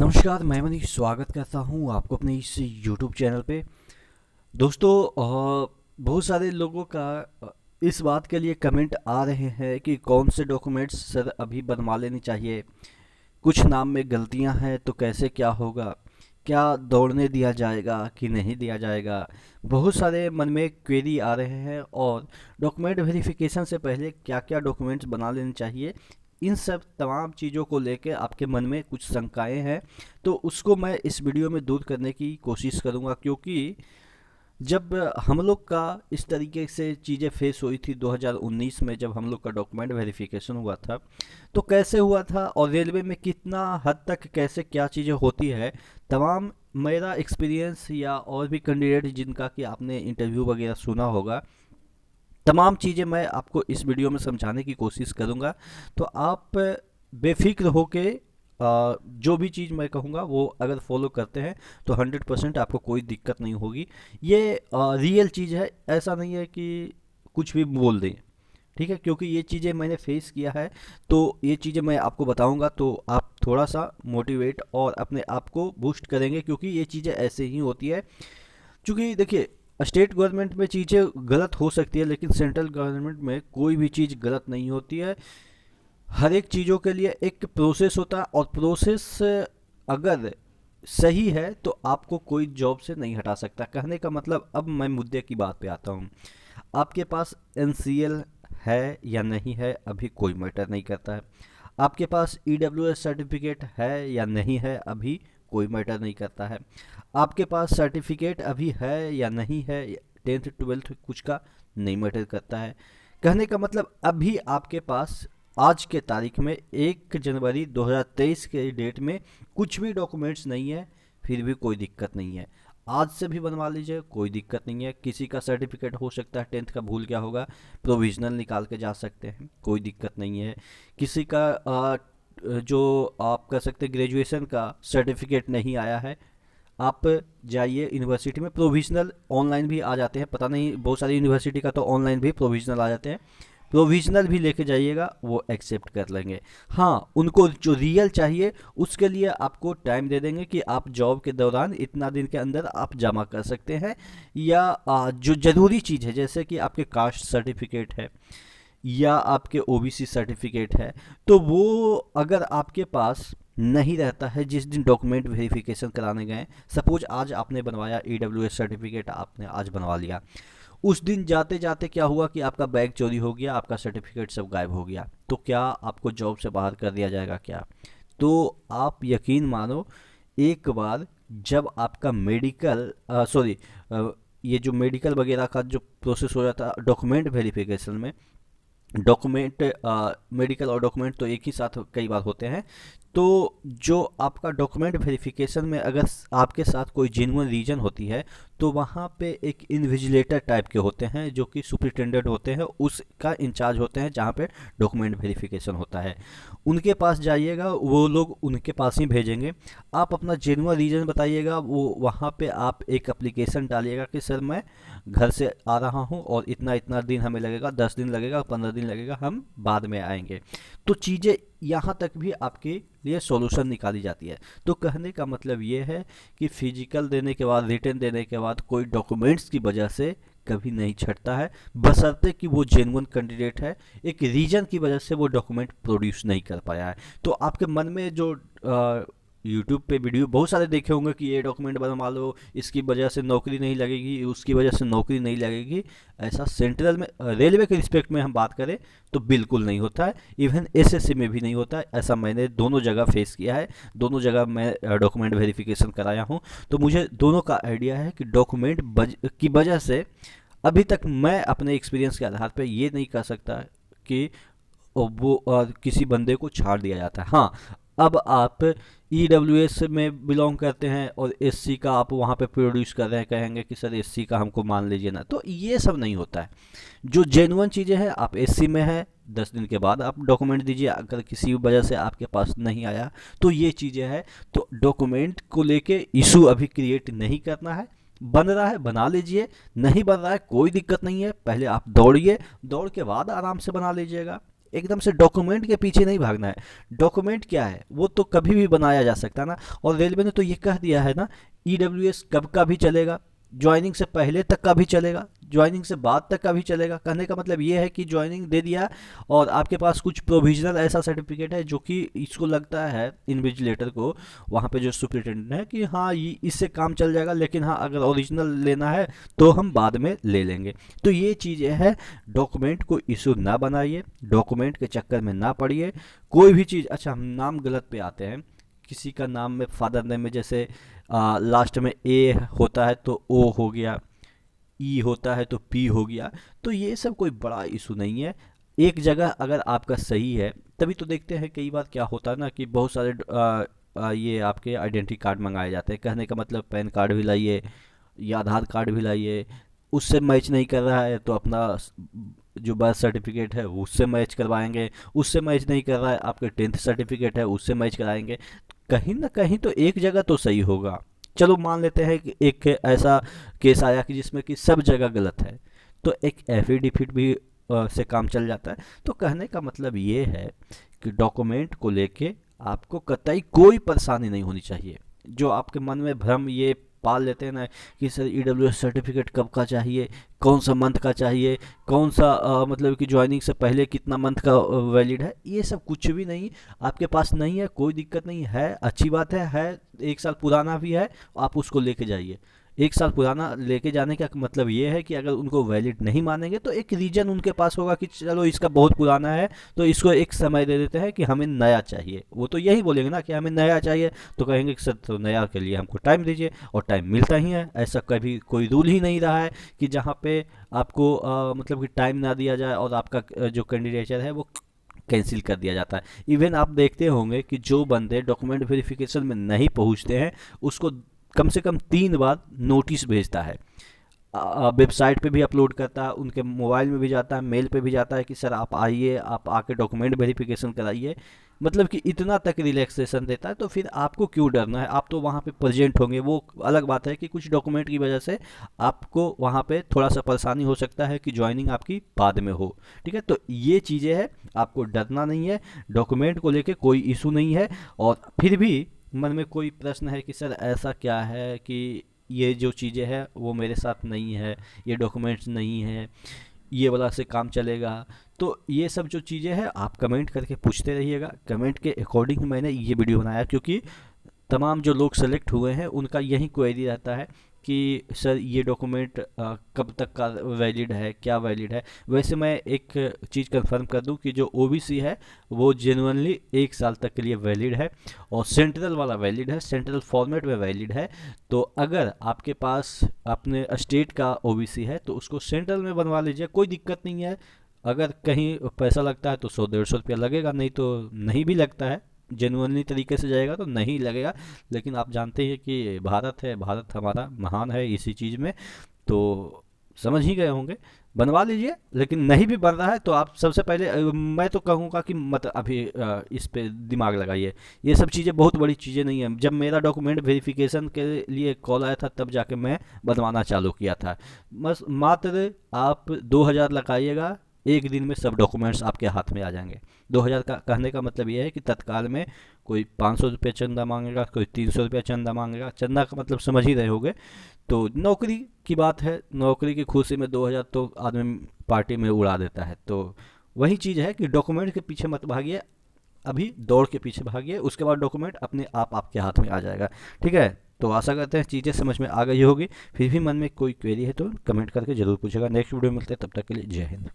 नमस्कार, मैं मनीष स्वागत करता हूँ आपको अपने इस यूट्यूब चैनल पे। दोस्तों, बहुत सारे लोगों का इस बात के लिए कमेंट आ रहे हैं कि कौन से डॉक्यूमेंट्स सर अभी बनवा लेनी चाहिए, कुछ नाम में गलतियां हैं तो कैसे क्या होगा, क्या दौड़ने दिया जाएगा कि नहीं दिया जाएगा। बहुत सारे मन में क्वेरी आ रहे हैं और डॉक्यूमेंट वेरिफिकेशन से पहले क्या क्या डॉक्यूमेंट्स बना लेने चाहिए, इन सब तमाम चीज़ों को लेकर आपके मन में कुछ शंकाएं हैं। तो उसको मैं इस वीडियो में दूर करने की कोशिश करूंगा, क्योंकि जब हम लोग का इस तरीके से चीज़ें फेस हुई थी 2019 में, जब हम लोग का डॉक्यूमेंट वेरिफिकेशन हुआ था, तो कैसे हुआ था और रेलवे में कितना हद तक कैसे क्या चीज़ें होती है, तमाम मेरा एक्सपीरियंस या और भी कैंडिडेट जिनका कि आपने इंटरव्यू वगैरह सुना होगा, तमाम चीज़ें मैं आपको इस वीडियो में समझाने की कोशिश करूँगा। तो आप बेफिक्र होके जो भी चीज़ मैं कहूँगा वो अगर फॉलो करते हैं तो 100% आपको कोई दिक्कत नहीं होगी। ये रियल चीज़ है, ऐसा नहीं है कि कुछ भी बोल दें, ठीक है, क्योंकि ये चीज़ें मैंने फेस किया है। तो ये चीज़ें मैं आपको बताऊंगा तो आप थोड़ा सा मोटिवेट और अपने आप को बूस्ट करेंगे, क्योंकि ये चीज़ें ऐसे ही होती है। क्योंकि देखिए, स्टेट गवर्नमेंट में चीज़ें गलत हो सकती है, लेकिन सेंट्रल गवर्नमेंट में कोई भी चीज़ गलत नहीं होती है। हर एक चीज़ों के लिए एक प्रोसेस होता है, और प्रोसेस अगर सही है तो आपको कोई जॉब से नहीं हटा सकता। कहने का मतलब, अब मैं मुद्दे की बात पे आता हूँ। आपके पास एनसीएल है या नहीं है अभी कोई मैटर नहीं करता है। आपके पास ईडब्ल्यूएस सर्टिफिकेट है या नहीं है अभी कोई मैटर नहीं करता है। आपके पास सर्टिफिकेट अभी है या नहीं है 10th 12th कुछ का नहीं मैटर करता है। कहने का मतलब, अभी आपके पास आज के तारीख में 1 जनवरी 2023 के डेट में कुछ भी डॉक्यूमेंट्स नहीं है, फिर भी कोई दिक्कत नहीं है। आज से भी बनवा लीजिए, कोई दिक्कत नहीं है। किसी का सर्टिफिकेट हो सकता है 10th का भूल गया होगा, प्रोविजनल निकाल के जा सकते हैं, कोई दिक्कत नहीं है। किसी का जो आप कह सकते हैं ग्रेजुएशन का सर्टिफिकेट नहीं आया है, आप जाइए यूनिवर्सिटी में, प्रोविजनल ऑनलाइन भी आ जाते हैं, पता नहीं बहुत सारी यूनिवर्सिटी का तो ऑनलाइन भी प्रोविजनल आ जाते हैं। प्रोविजनल भी लेके जाइएगा, वो एक्सेप्ट कर लेंगे। हाँ, उनको जो रियल चाहिए उसके लिए आपको टाइम दे देंगे कि आप जॉब के दौरान इतना दिन के अंदर आप जमा कर सकते हैं। या जो ज़रूरी चीज़ है, जैसे कि आपके कास्ट सर्टिफिकेट है या आपके ओबीसी सर्टिफिकेट है, तो वो अगर आपके पास नहीं रहता है जिस दिन डॉक्यूमेंट वेरिफिकेशन कराने गए, सपोज आज आपने बनवाया ईडब्ल्यूएस सर्टिफिकेट, आपने आज बनवा लिया, उस दिन जाते जाते क्या हुआ कि आपका बैग चोरी हो गया, आपका सर्टिफिकेट सब गायब हो गया, तो क्या आपको जॉब से बाहर कर दिया जाएगा क्या? तो आप यकीन मानो, एक बार जब आपका मेडिकल सॉरी ये जो मेडिकल वगैरह का जो प्रोसेस हो जाता है डॉक्यूमेंट वेरिफिकेशन में, डॉक्यूमेंट मेडिकल और डॉक्यूमेंट तो एक ही साथ कई बार होते हैं। तो जो आपका डॉक्यूमेंट वेरिफिकेशन में अगर आपके साथ कोई जेन्युइन रीजन होती है, तो वहाँ पे एक इन्विजिलेटर टाइप के होते हैं जो कि सुपरिटेंडेंट होते हैं, उसका इंचार्ज होते हैं जहाँ पे डॉक्यूमेंट वेरिफिकेशन होता है। उनके पास जाइएगा, वो लोग उनके पास ही भेजेंगे। आप अपना जेन्युइन रीजन बताइएगा, वो वहाँ पे आप एक एप्लीकेशन डालिएगा कि सर मैं घर से आ रहा हूँ और इतना इतना दिन हमें लगेगा, 10 दिन लगेगा, 15 दिन लगेगा, हम बाद में आएंगे। तो चीज़ें यहाँ तक भी आपके लिए सॉल्यूशन निकाली जाती है। तो कहने का मतलब ये है कि फिजिकल देने के बाद, रिटर्न देने के बाद कोई डॉक्यूमेंट्स की वजह से कभी नहीं छटता है, बशर्ते कि वो जेन्युइन कैंडिडेट है, एक रीजन की वजह से वो डॉक्यूमेंट प्रोड्यूस नहीं कर पाया है। तो आपके मन में जो यूट्यूब पे वीडियो बहुत सारे देखे होंगे कि ये डॉक्यूमेंट बनवा लो, इसकी वजह से नौकरी नहीं लगेगी, उसकी वजह से नौकरी नहीं लगेगी, ऐसा सेंट्रल में रेलवे के रिस्पेक्ट में हम बात करें तो बिल्कुल नहीं होता है। इवन एसएससी में भी नहीं होता है। ऐसा मैंने दोनों जगह फेस किया है, दोनों जगह मैं डॉक्यूमेंट वेरिफिकेशन कराया हूँ, तो मुझे दोनों का आइडिया है कि डॉक्यूमेंट की वजह से अभी तक मैं अपने एक्सपीरियंस के आधार पर ये नहीं कह सकता कि वो किसी बंदे को छाड़ दिया जाता है। हाँ, अब आप ईडब्ल्यूएस में बिलोंग करते हैं और एससी का आप वहाँ पे प्रोड्यूस कर रहे हैं, कहेंगे कि सर एससी का हमको मान लीजिए ना, तो ये सब नहीं होता है। जो जेन्युइन चीज़ें हैं, आप एससी में है, 10 दिन के बाद आप डॉक्यूमेंट दीजिए, अगर किसी वजह से आपके पास नहीं आया तो ये चीज़ें हैं। तो डॉक्यूमेंट को लेके इशू अभी क्रिएट नहीं करना है, बन रहा है बना लीजिए, नहीं बन रहा है कोई दिक्कत नहीं है, पहले आप दौड़िए, दौड़ के बाद आराम से बना लीजिएगा। एकदम से डॉक्यूमेंट के पीछे नहीं भागना है। डॉक्यूमेंट क्या है, वो तो कभी भी बनाया जा सकता है ना। और रेलवे ने तो ये कह दिया है ना, ईडब्ल्यूएस कब का भी चलेगा, ज्वाइनिंग से पहले तक का भी चलेगा, ज्वाइनिंग से बाद तक का भी चलेगा। कहने का मतलब ये है कि ज्वाइनिंग दे दिया और आपके पास कुछ प्रोविजनल ऐसा सर्टिफिकेट है जो कि इसको लगता है इन्विजिलेटर को, वहाँ पे जो सुप्रिटेंडेंट है, कि हाँ ये इससे काम चल जाएगा, लेकिन हाँ अगर ओरिजिनल लेना है तो हम बाद में ले लेंगे। तो ये चीज़ें हैं, डॉक्यूमेंट को इशू ना बनाइए, डॉक्यूमेंट के चक्कर में ना पड़िए। कोई भी चीज़, अच्छा हम नाम गलत पे आते हैं, किसी का नाम में फादर नेम में जैसे लास्ट में ए होता है तो ओ हो गया, ई होता है तो पी हो गया, तो ये सब कोई बड़ा इशू नहीं है। एक जगह अगर आपका सही है, तभी तो देखते हैं कई बार क्या होता है ना कि बहुत सारे ये आपके आइडेंटिटी कार्ड मंगाए जाते हैं। कहने का मतलब पैन कार्ड भी लाइए या आधार कार्ड भी लाइए, उससे मैच नहीं कर रहा है तो अपना जो बर्थ सर्टिफिकेट है उससे मैच करवाएंगे, उससे मैच नहीं कर रहा है आपके 10th सर्टिफिकेट है उससे मैच कराएंगे। कहीं ना कहीं तो एक जगह तो सही होगा। चलो मान लेते हैं कि एक ऐसा केस आया कि जिसमें कि सब जगह गलत है, तो एक एफिडेविट भी से काम चल जाता है। तो कहने का मतलब ये है कि डॉक्यूमेंट को लेके आपको कतई कोई परेशानी नहीं होनी चाहिए। जो आपके मन में भ्रम ये पाल लेते हैं ना कि सर ईडब्ल्यूएस सर्टिफिकेट कब का चाहिए, कौन सा मंथ का चाहिए, कौन सा मतलब कि ज्वाइनिंग से पहले कितना मंथ का वैलिड है, ये सब कुछ भी नहीं आपके पास नहीं है। कोई दिक्कत नहीं है, अच्छी बात है 1 साल पुराना भी है, आप उसको लेके जाइए। 1 साल पुराना लेके जाने का मतलब ये है कि अगर उनको वैलिड नहीं मानेंगे तो एक रीजन उनके पास होगा कि चलो इसका बहुत पुराना है तो इसको एक समय दे देते हैं कि हमें नया चाहिए। वो तो यही बोलेंगे ना कि हमें नया चाहिए, तो कहेंगे कि सर तो नया के लिए हमको टाइम दीजिए, और टाइम मिलता ही है। ऐसा कभी कोई रूल ही नहीं रहा है कि जहाँ पे आपको मतलब कि टाइम ना दिया जाए और आपका जो कैंडिडेचर है वो कैंसिल कर दिया जाता है। इवन आप देखते होंगे कि जो बंदे डॉक्यूमेंट वेरिफिकेशन में नहीं पहुंचते हैं उसको कम से कम 3 बार नोटिस भेजता है, वेबसाइट पे भी अपलोड करता है, उनके मोबाइल में भी जाता है, मेल पे भी जाता है कि सर आप आइए, आप आके डॉक्यूमेंट वेरिफिकेशन कराइए। मतलब कि इतना तक रिलैक्सेशन देता है। तो फिर आपको क्यों डरना है, आप तो वहाँ पे प्रेजेंट होंगे। वो अलग बात है कि कुछ डॉक्यूमेंट की वजह से आपको वहाँ पे थोड़ा सा परेशानी हो सकता है कि ज्वाइनिंग आपकी बाद में हो। ठीक है, तो ये चीज़ें हैं, आपको डरना नहीं है, डॉक्यूमेंट को लेके कोई इशू नहीं है। और फिर भी मन में कोई प्रश्न है कि सर ऐसा क्या है कि ये जो चीज़ें हैं वो मेरे साथ नहीं है, ये डॉक्यूमेंट्स नहीं है, ये वाला से काम चलेगा, तो ये सब जो चीज़ें हैं आप कमेंट करके पूछते रहिएगा। कमेंट के अकॉर्डिंग मैंने ये वीडियो बनाया, क्योंकि तमाम जो लोग सेलेक्ट हुए हैं उनका यही क्वेरी रहता है कि सर ये डॉक्यूमेंट कब तक का वैलिड है, क्या वैलिड है। वैसे मैं एक चीज़ कंफर्म कर दूं कि जो ओबीसी है वो जेनुअनली 1 साल तक के लिए वैलिड है, और सेंट्रल वाला वैलिड है, सेंट्रल फॉर्मेट में वैलिड है। तो अगर आपके पास अपने स्टेट का ओबीसी है तो उसको सेंट्रल में बनवा लीजिए, कोई दिक्कत नहीं है। अगर कहीं पैसा लगता है तो 100-150 रुपया लगेगा, नहीं तो नहीं भी लगता है, जेनुअनली तरीके से जाएगा तो नहीं लगेगा। लेकिन आप जानते हैं कि भारत है, भारत हमारा महान है इसी चीज़ में, तो समझ ही गए होंगे। बनवा लीजिए, लेकिन नहीं भी बन रहा है तो आप सबसे पहले मैं तो कहूँगा कि मत अभी इस पे दिमाग लगाइए। ये सब चीज़ें बहुत बड़ी चीज़ें नहीं हैं। जब मेरा डॉक्यूमेंट वेरिफिकेशन के लिए कॉल आया था तब जाके मैं बनवाना चालू किया था। बस मात्र आप 2000 लगाइएगा, एक दिन में सब डॉक्यूमेंट्स आपके हाथ में आ जाएंगे। 2000 का कहने का मतलब ये है कि तत्काल में कोई 500 रुपये चंदा मांगेगा, कोई 300 रुपया चंदा मांगेगा। चंदा का मतलब समझ ही रहे होगे। तो नौकरी की बात है, नौकरी की खुशी में 2000 तो आदमी पार्टी में उड़ा देता है। तो वही चीज़ है कि डॉक्यूमेंट के पीछे मत भागिए, अभी दौड़ के पीछे भागिए, उसके बाद डॉक्यूमेंट अपने आप आपके हाथ में आ जाएगा। ठीक है, तो आशा करते हैं चीज़ें समझ में आ गई होगी। फिर भी मन में कोई क्वेरी है तो कमेंट करके ज़रूर पूछेगा। नेक्स्ट वीडियो में मिलते हैं, तब तक के लिए जय हिंद।